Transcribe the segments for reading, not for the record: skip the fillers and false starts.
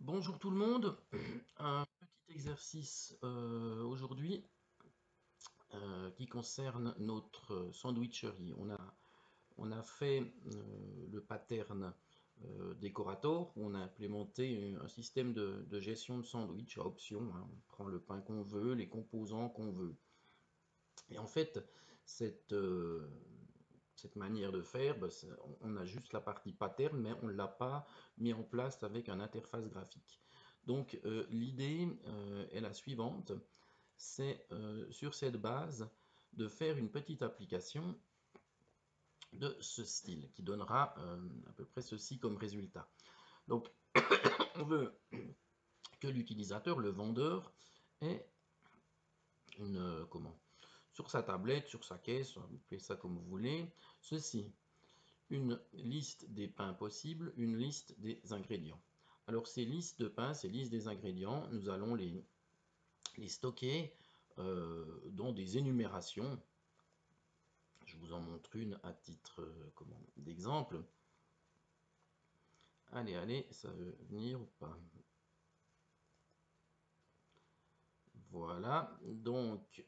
Bonjour tout le monde, un petit exercice aujourd'hui qui concerne notre sandwicherie. On a fait le pattern Decorator où on a implémenté un système de gestion de sandwich à option, hein. On prend le pain qu'on veut, les composants qu'on veut. Et en fait, cette, euh, cette manière de faire, on a juste la partie pattern, mais on ne l'a pas mis en place avec une interface graphique. Donc l'idée est la suivante, c'est sur cette base de faire une petite application de ce style qui donnera à peu près ceci comme résultat. Donc on veut que l'utilisateur, le vendeur, ait sur sa tablette, sur sa caisse, vous appelez ça comme vous voulez, ceci. Une liste des pains possibles, une liste des ingrédients. Alors ces listes de pains, ces listes des ingrédients, nous allons les stocker dans des énumérations. Je vous en montre une à titre d'exemple. Allez, ça veut venir ou pas? Voilà, donc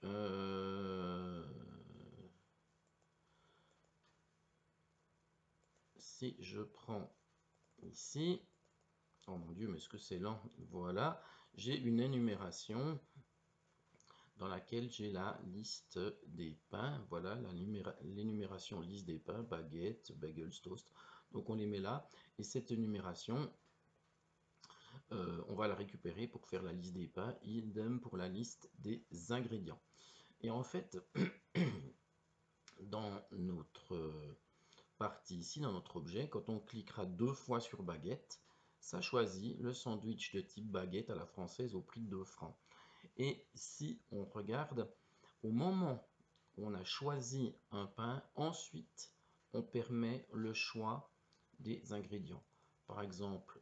si je prends ici, oh mon Dieu, mais est-ce que c'est lent? Voilà, j'ai une énumération dans laquelle j'ai la liste des pains. Voilà, l'énumération liste des pains, baguettes, bagels, toast. Donc on les met là. Et cette énumération, on va la récupérer pour faire la liste des pains. Idem pour la liste des ingrédients. Et en fait, dans notre partie ici, dans notre objet, quand on cliquera 2 fois sur baguette, ça choisit le sandwich de type baguette à la française au prix de 2 francs. Et si on regarde, au moment où on a choisi un pain, ensuite on permet le choix des ingrédients. Par exemple,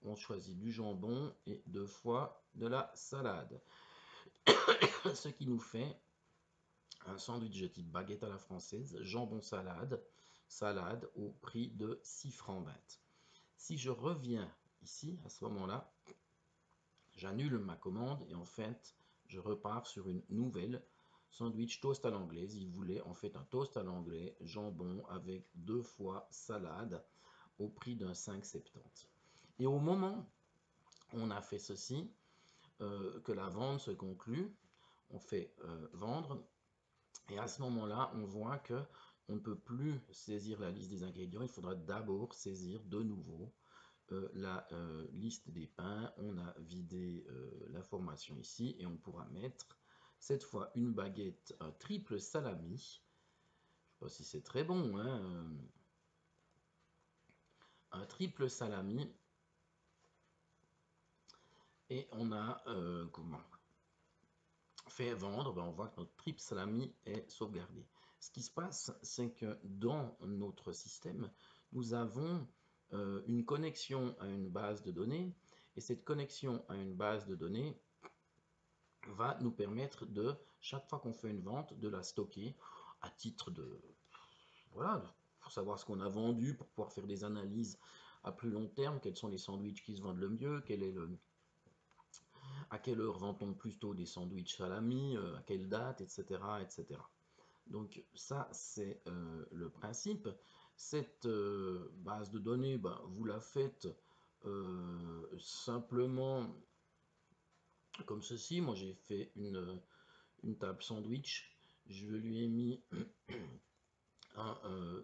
on choisit du jambon et 2 fois de la salade. Ce qui nous fait un sandwich de type baguette à la française, jambon salade, salade au prix de 6 francs 20. Si je reviens ici, à ce moment-là, j'annule ma commande et en fait, je repars sur une nouvelle sandwich toast à l'anglaise. Il voulait en fait un toast à l'anglais, jambon avec 2 fois salade au prix d'un 5,70. Et au moment où on a fait ceci, que la vente se conclut, on fait vendre et à ce moment-là, on voit que on ne peut plus saisir la liste des ingrédients. Il faudra d'abord saisir de nouveau la liste des pains. On a vidé l'information ici et on pourra mettre cette fois une baguette, un triple salami. Je ne sais pas si c'est très bon, hein, un triple salami. Et on a fait vendre, on voit que notre triple salami est sauvegardé. Ce qui se passe, c'est que dans notre système, nous avons une connexion à une base de données, et cette connexion à une base de données va nous permettre de, chaque fois qu'on fait une vente, de la stocker à titre de, voilà, pour savoir ce qu'on a vendu, pour pouvoir faire des analyses à plus long terme, quels sont les sandwichs qui se vendent le mieux, à quelle heure vend-on plutôt des sandwichs salami, à quelle date, etc., etc. Donc ça, c'est le principe. Cette base de données, ben, vous la faites simplement comme ceci. Moi, j'ai fait une table sandwich. Je lui ai mis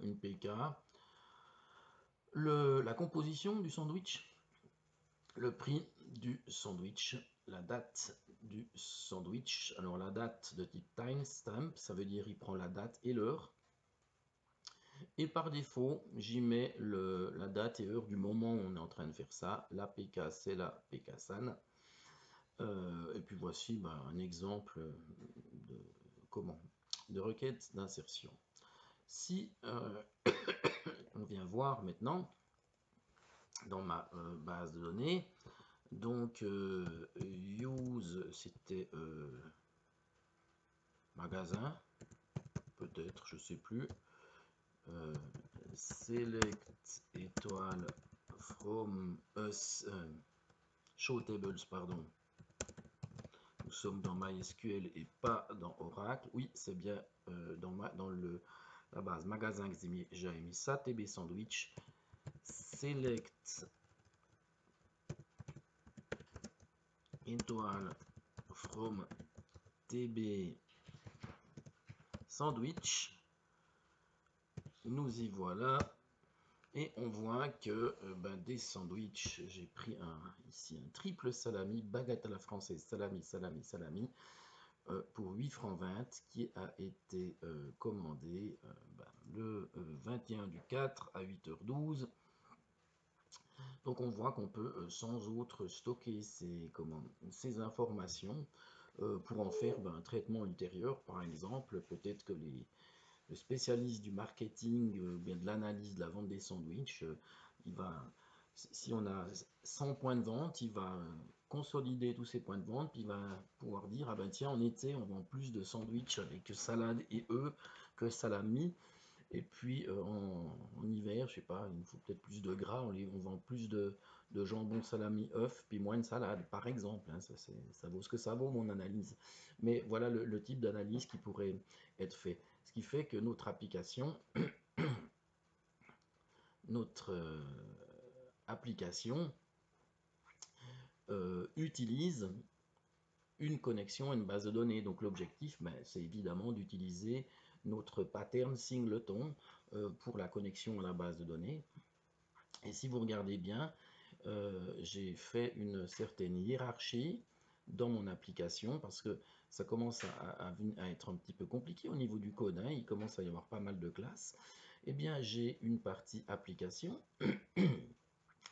une PK. La composition du sandwich, le prix du sandwich, la date du sandwich. Alors la date de type timestamp, ça veut dire il prend la date et l'heure. Et par défaut, j'y mets la date et heure du moment où on est en train de faire ça. La PK, c'est la PK-SAN. Et puis voici un exemple de, de requête d'insertion. Si on vient voir maintenant dans ma base de données, donc use, c'était magasin, peut-être, je sais plus. Select étoile from us, show tables, pardon. Nous sommes dans MySQL et pas dans Oracle. Oui, c'est bien dans la base magasin que j'ai mis ça, TB sandwich, select étoile from TB sandwich. Nous y voilà. Et on voit que des sandwichs, j'ai pris ici un triple salami, baguette à la française, salami, salami, salami, pour 8 francs 20, qui a été commandé le 21 du 4 à 8h12. Donc on voit qu'on peut sans autre stocker ces informations pour en faire un traitement ultérieur. Par exemple, peut-être que le spécialiste du marketing, bien de l'analyse de la vente des sandwichs, si on a 100 points de vente, il va consolider tous ces points de vente, puis il va pouvoir dire, ah ben tiens, en été, on vend plus de sandwichs avec salade et œufs que salami. Et puis en hiver, je sais pas, il nous faut peut-être plus de gras, on vend plus de jambon, salami, œuf, puis moins de salade, par exemple. Hein, ça vaut ce que ça vaut, mon analyse. Mais voilà le type d'analyse qui pourrait être fait. Ce qui fait que notre application, utilise une connexion à une base de données. Donc l'objectif, c'est évidemment d'utiliser notre pattern singleton pour la connexion à la base de données. Et si vous regardez bien, j'ai fait une certaine hiérarchie dans mon application parce que ça commence à être un petit peu compliqué au niveau du code. Hein, il commence à y avoir pas mal de classes. Eh bien, j'ai une partie application.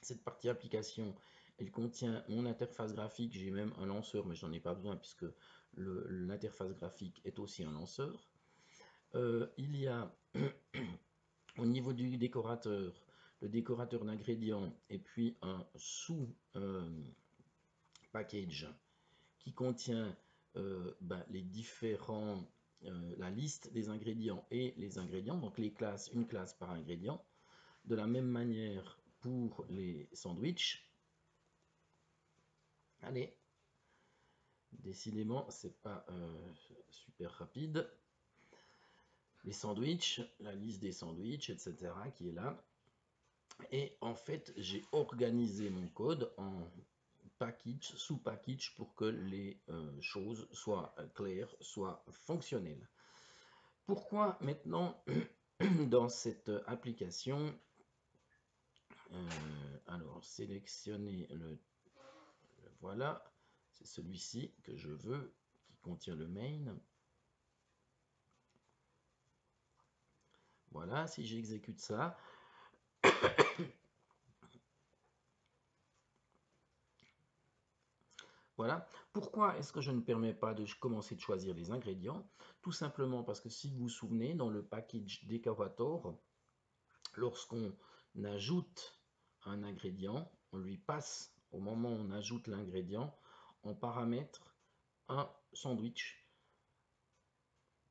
Cette partie application, elle contient mon interface graphique. J'ai même un lanceur, mais je n'en ai pas besoin puisque l'interface graphique est aussi un lanceur. Il y a au niveau du décorateur, le décorateur d'ingrédients et puis un sous-package qui contient les différents, la liste des ingrédients et les ingrédients, donc les classes, une classe par ingrédient. De la même manière pour les sandwichs. Allez, décidément, c'est pas super rapide. Les sandwichs, la liste des sandwichs, etc. qui est là. Et en fait, j'ai organisé mon code en package, sous-package pour que les choses soient claires, soient fonctionnelles. Pourquoi maintenant, dans cette application, alors sélectionner voilà, c'est celui-ci que je veux, qui contient le main. Voilà, si j'exécute ça, voilà. Pourquoi est-ce que je ne permets pas de commencer de choisir les ingrédients? Tout simplement parce que si vous vous souvenez, dans le package Decorator, lorsqu'on ajoute un ingrédient, on lui passe, au moment où on ajoute l'ingrédient, en paramètre un sandwich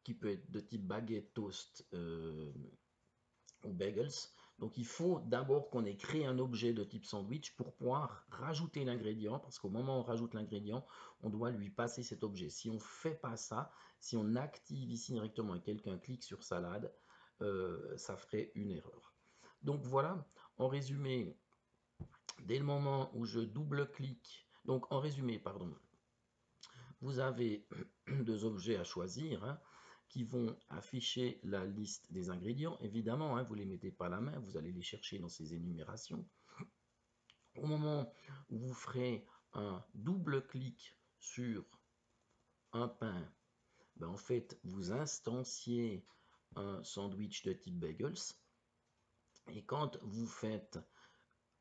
qui peut être de type baguette, toast ou bagels. Donc il faut d'abord qu'on ait créé un objet de type sandwich pour pouvoir rajouter l'ingrédient, parce qu'au moment où on rajoute l'ingrédient, on doit lui passer cet objet. Si on ne fait pas ça, si on active ici directement et quelqu'un clique sur salade, ça ferait une erreur. Donc voilà, en résumé, dès le moment où je double-clique, donc en résumé, pardon, vous avez deux objets à choisir, hein, qui vont afficher la liste des ingrédients. Évidemment, hein, vous ne les mettez pas à la main, vous allez les chercher dans ces énumérations. Au moment où vous ferez un double clic sur un pain, en fait, vous instanciez un sandwich de type bagels. Et quand vous faites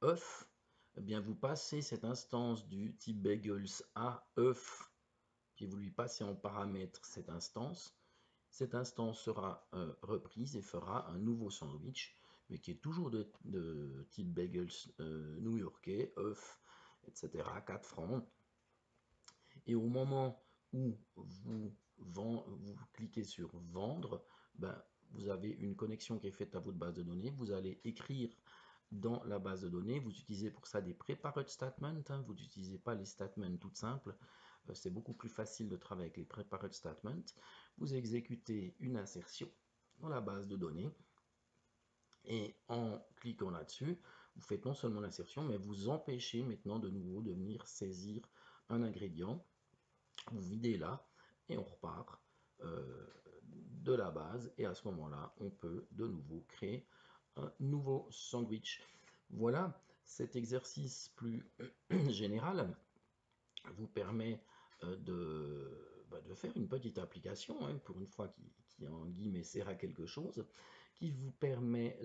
œuf, eh bien vous passez cette instance du type bagels à œuf, puis vous lui passez en paramètre cette instance. Cette instance sera reprise et fera un nouveau sandwich, mais qui est toujours de type bagels new-yorkais, œuf, etc., 4 francs. Et au moment où vous cliquez sur vendre, vous avez une connexion qui est faite à votre base de données. Vous allez écrire dans la base de données. Vous utilisez pour ça des prepared statements, hein, vous n'utilisez pas les statements toutes simples. C'est beaucoup plus facile de travailler avec les prepared statements. Vous exécutez une insertion dans la base de données et en cliquant là-dessus, vous faites non seulement l'insertion, mais vous empêchez maintenant de nouveau de venir saisir un ingrédient. Vous videz là et on repart de la base et à ce moment-là, on peut de nouveau créer un nouveau sandwich. Voilà, cet exercice plus général vous permet de faire une petite application, hein, pour une fois qui en guillemets sert à quelque chose, qui vous permet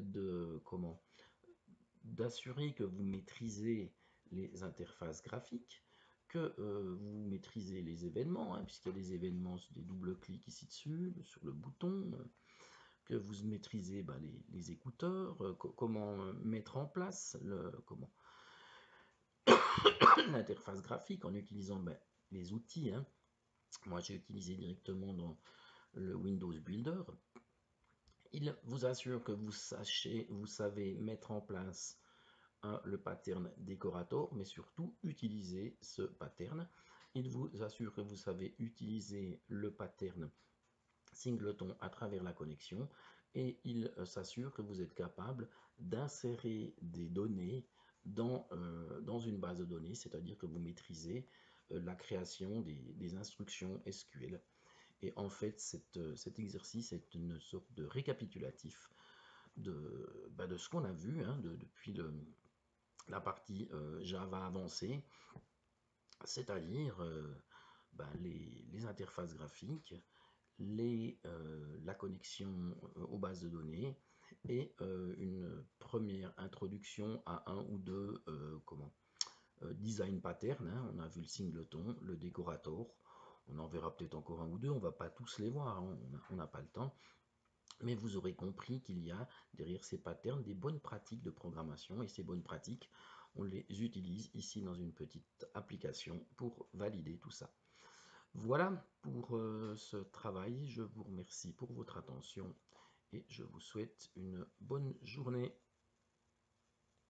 d'assurer que vous maîtrisez les interfaces graphiques, que vous maîtrisez les événements, hein, puisqu'il y a des événements, des double-clics ici dessus, sur le bouton, que vous maîtrisez les écouteurs, comment mettre en place l'interface graphique en utilisant les outils. Hein. Moi, j'ai utilisé directement dans le Windows Builder. Il vous assure que vous savez mettre en place le pattern décorator, mais surtout utiliser ce pattern. Il vous assure que vous savez utiliser le pattern singleton à travers la connexion et il s'assure que vous êtes capable d'insérer des données dans une base de données, c'est-à-dire que vous maîtrisez la création des instructions SQL. Et en fait, cet exercice est une sorte de récapitulatif de ce qu'on a vu hein, depuis la partie Java avancée, c'est-à-dire les interfaces graphiques, la connexion aux bases de données et une première introduction à un ou deux design patterns. Hein. On a vu le singleton, le décorator, on en verra peut-être encore un ou deux, on ne va pas tous les voir, hein. On n'a pas le temps. Mais vous aurez compris qu'il y a derrière ces patterns des bonnes pratiques de programmation et ces bonnes pratiques, on les utilise ici dans une petite application pour valider tout ça. Voilà pour ce travail. Je vous remercie pour votre attention et je vous souhaite une bonne journée.